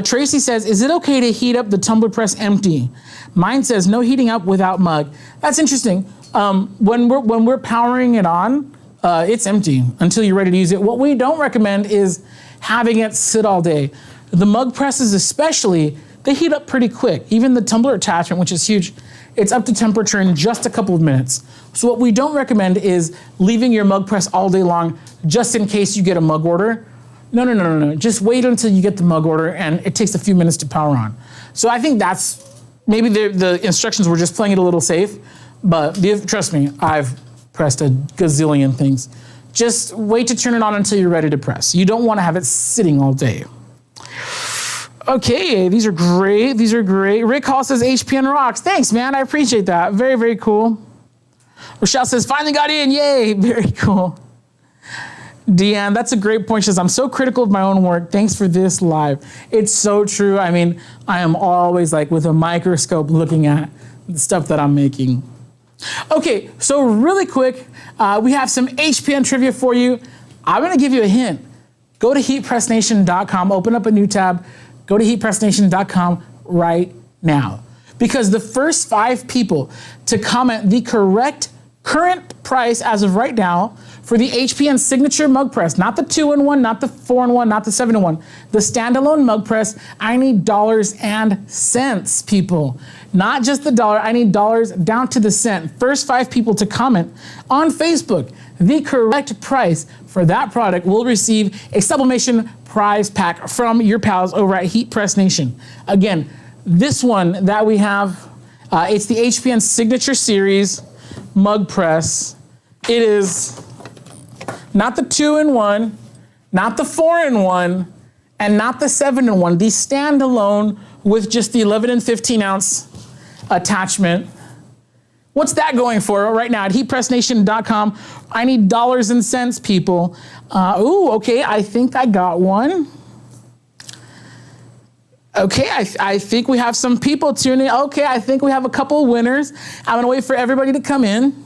Tracy says, is it okay to heat up the tumbler press empty? Mine says, no heating up without mug. That's interesting. When we're powering it on, it's empty until you're ready to use it. What we don't recommend is having it sit all day. The mug presses especially, they heat up pretty quick. Even the tumbler attachment, which is huge, it's up to temperature in just a couple of minutes. So what we don't recommend is leaving your mug press all day long just in case you get a mug order. No. Just wait until you get the mug order, and it takes a few minutes to power on. So I think that's, maybe the instructions were just playing it a little safe, but trust me, I've pressed a gazillion things. Just wait to turn it on until you're ready to press. You don't want to have it sitting all day. Okay, these are great. Rick Hall says HPN rocks. Thanks, man. I appreciate that. Very, very cool. Rochelle says, finally got in. Yay. Very cool. Deanne, that's a great point. She says, I'm so critical of my own work. Thanks for this live. It's so true. I mean, I am always like with a microscope looking at the stuff that I'm making. Okay, so really quick, we have some HPN trivia for you. I'm going to give you a hint. Go to heatpressnation.com, open up a new tab. Go to heatpressnation.com right now. Because the first 5 people to comment the correct current price as of right now for the HPN signature mug press, not the 2-in-1, not the 4-in-1, not the 7-in-1, the standalone mug press, I need dollars and cents, people. Not just the dollar, I need dollars down to the cent. First 5 people to comment on Facebook the correct price for that product will receive a sublimation prize pack from your pals over at Heat Press Nation. Again, this one that we have, it's the HPN Signature Series mug press. It is not the 2-in-1, not the 4-in-1, and not the 7-in-1. The standalone with just the 11 and 15 ounce attachment. What's that going for right now at heatpressnation.com? I need dollars and cents, people. Okay, I think I got one. Okay, I think we have some people tuning in. Okay, I think we have a couple of winners. I'm gonna wait for everybody to come in.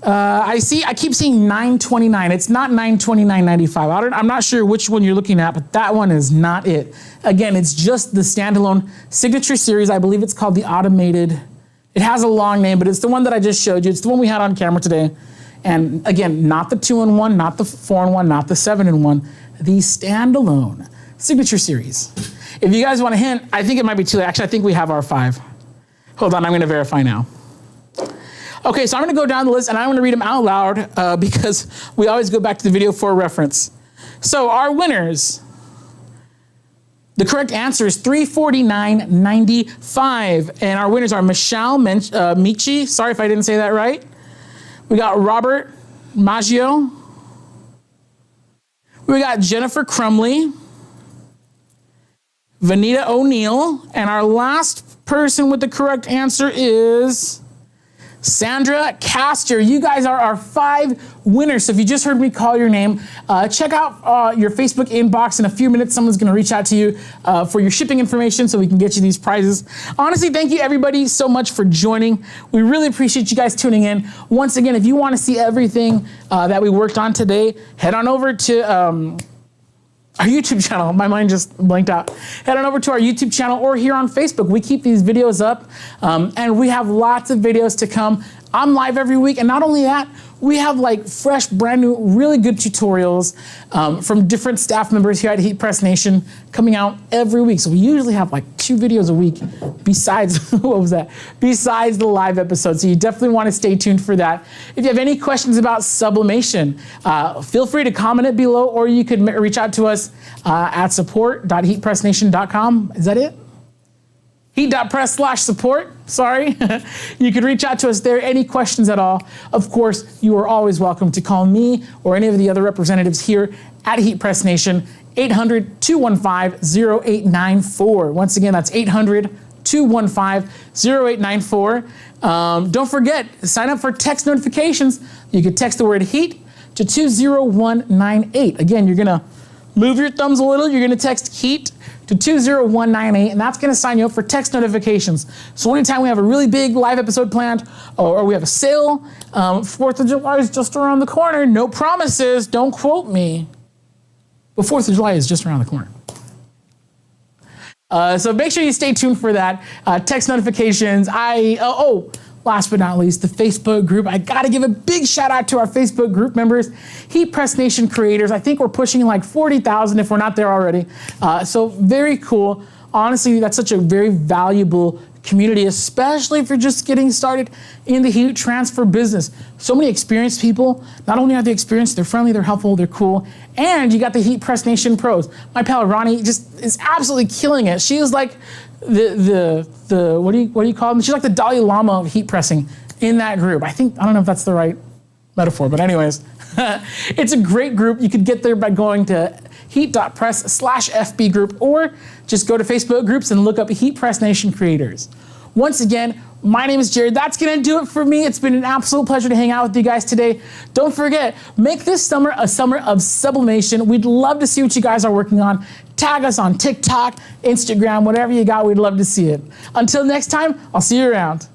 I keep seeing 929. It's not 929.95. I'm not sure which one you're looking at, but that one is not it. Again, it's just the standalone signature series. I believe it's called the automated. It has a long name, but it's the one that I just showed you. It's the one we had on camera today. And again, not the 2-in-1, not the 4-in-1, not the 7-in-1, the standalone signature series. If you guys want a hint, I think it might be too late. Actually, I think we have our 5. Hold on, I'm gonna verify now. Okay, so I'm gonna go down the list and I'm gonna read them out loud because we always go back to the video for reference. So our winners, the correct answer is $349.95. And our winners are Michelle Michi. Sorry if I didn't say that right. We got Robert Maggio. We got Jennifer Crumley. Vanita O'Neill. And our last person with the correct answer is Sandra Castor. You guys are our 5 winners. So if you just heard me call your name, check out your Facebook inbox. In a few minutes, someone's going to reach out to you for your shipping information so we can get you these prizes. Honestly, thank you everybody so much for joining. We really appreciate you guys tuning in. Once again, if you want to see everything that we worked on today, head on over to our YouTube channel. My mind just blanked out. Head on over to our YouTube channel or here on Facebook. We keep these videos up and we have lots of videos to come. I'm live every week. And not only that, we have like fresh, brand new, really good tutorials from different staff members here at Heat Press Nation coming out every week. So we usually have like 2 videos a week besides, what was that? Besides the live episode. So you definitely want to stay tuned for that. If you have any questions about sublimation, feel free to comment it below, or you could reach out to us at support.heatpressnation.com. Is that it? Heat.press/support, sorry. You can reach out to us there, any questions at all. Of course, you are always welcome to call me or any of the other representatives here at Heat Press Nation, 800-215-0894. Once again, that's 800-215-0894. Don't forget, sign up for text notifications. You can text the word HEAT to 20198. Again, you're gonna move your thumbs a little, you're gonna text HEAT to 20198, and that's gonna sign you up for text notifications. So anytime we have a really big live episode planned, or we have a sale, 4th of July is just around the corner. No promises, don't quote me. But 4th of July is just around the corner. So make sure you stay tuned for that. Text notifications. Last but not least, the Facebook group. I gotta give a big shout out to our Facebook group members, Heat Press Nation creators. I think we're pushing like 40,000 if we're not there already. So very cool. Honestly, that's such a very valuable community, especially if you're just getting started in the heat transfer business. So many experienced people. Not only are they experienced, they're friendly, they're helpful, they're cool. And you got the Heat Press Nation pros. My pal Ronnie just is absolutely killing it. She is like the what do you call them? She's like the Dalai Lama of heat pressing in that group. I don't know if that's the right metaphor, but anyways, it's a great group. You could get there by going to heat.press/FB group, or just go to Facebook groups and look up Heat Press Nation creators. Once again, my name is Jared. That's gonna do it for me. It's been an absolute pleasure to hang out with you guys today. Don't forget, make this summer a summer of sublimation. We'd love to see what you guys are working on. Tag us on TikTok, Instagram, whatever you got, we'd love to see it. Until next time, I'll see you around.